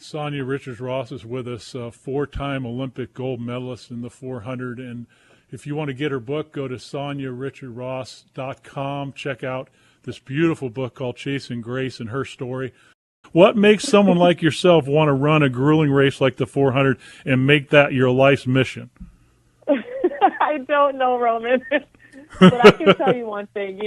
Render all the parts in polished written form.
Sonia Richards-Ross is with us, four-time Olympic gold medalist in the 400. And if you want to get her book, go to soniarichardsross.com. Check out this beautiful book called Chasing Grace and her story. What makes someone like yourself want to run a grueling race like the 400 and make that your life's mission? I don't know, Roman. But I can tell you one thing.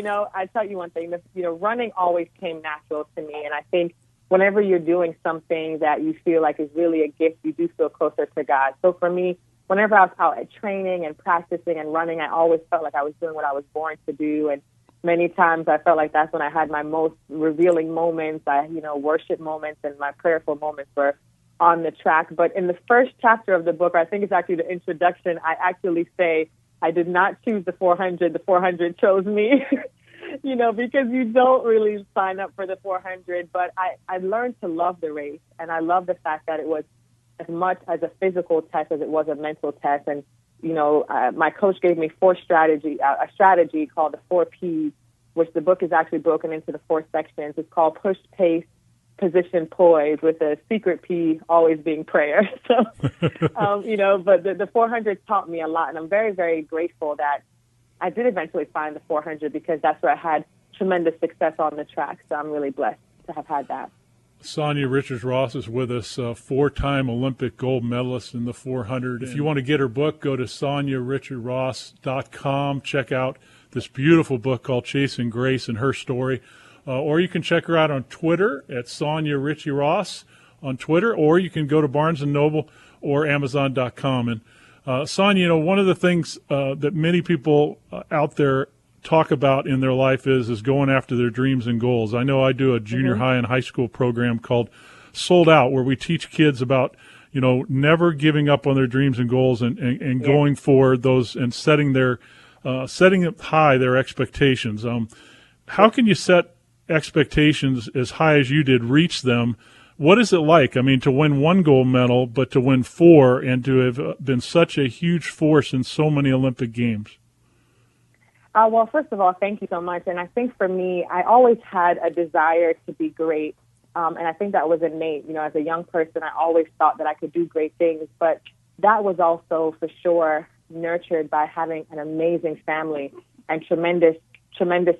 Running always came natural to me. And I think whenever you're doing something that you feel like is really a gift, you do feel closer to God. So for me, whenever I was out at training and practicing and running, I always felt like I was doing what I was born to do. And many times I felt like that's when I had my most revealing moments, worship moments, and my prayerful moments were on the track. But in the first chapter of the book, I think it's actually the introduction, I actually say, I did not choose the 400. The 400 chose me. Because you don't really sign up for the 400, but I learned to love the race, and I love the fact that it was as much as a physical test as it was a mental test. And, my coach gave me a strategy called the 4 Ps, which the book is actually broken into the 4 sections. It's called push, pace, position, poise, with a secret P always being prayer. So, but the 400 taught me a lot, and I'm very, very grateful that I did eventually find the 400 because that's where I had tremendous success on the track. So I'm really blessed to have had that. Sonia Richards-Ross is with us, four-time Olympic gold medalist in the 400. If you want to get her book, go to soniarichardsross.com. Check out this beautiful book called Chasing Grace and her story. Or you can check her out on Twitter at Sonia Richie Ross on Twitter, or you can go to Barnes & Noble or Amazon.com. And Sonia, one of the things that many people out there talk about in their life is going after their dreams and goals. I know I do a junior high and high school program called Sold Out, where we teach kids about, never giving up on their dreams and goals and going for those and setting up high their expectations. How can you set expectations as high as you did, reach them? What is it like? I mean, to win 1 gold medal, but to win 4 and to have been such a huge force in so many Olympic Games? Well, first of all, thank you so much. And I think for me, I always had a desire to be great. And I think that was innate. As a young person, I always thought that I could do great things. But that was also for sure nurtured by having an amazing family and tremendous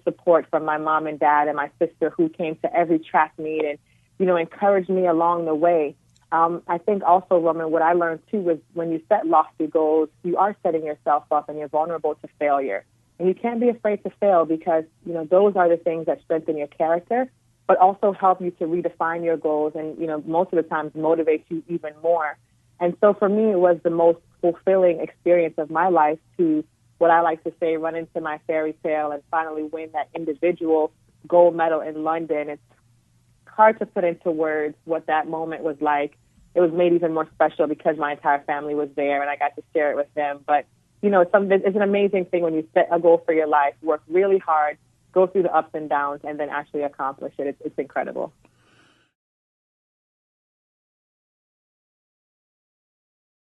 support from my mom and dad and my sister, who came to every track meet and encouraged me along the way. I think also, Roman, what I learned too was when you set lofty goals, you are setting yourself up and you're vulnerable to failure. And you can't be afraid to fail because, those are the things that strengthen your character, but also help you to redefine your goals and, most of the times motivate you even more. And so for me, it was the most fulfilling experience of my life to, what I like to say, run into my fairy tale and finally win that individual gold medal in London. It's hard to put into words what that moment was like. It was made even more special because my entire family was there and I got to share it with them. But, it's an amazing thing when you set a goal for your life, work really hard, go through the ups and downs, and then actually accomplish it. It's incredible.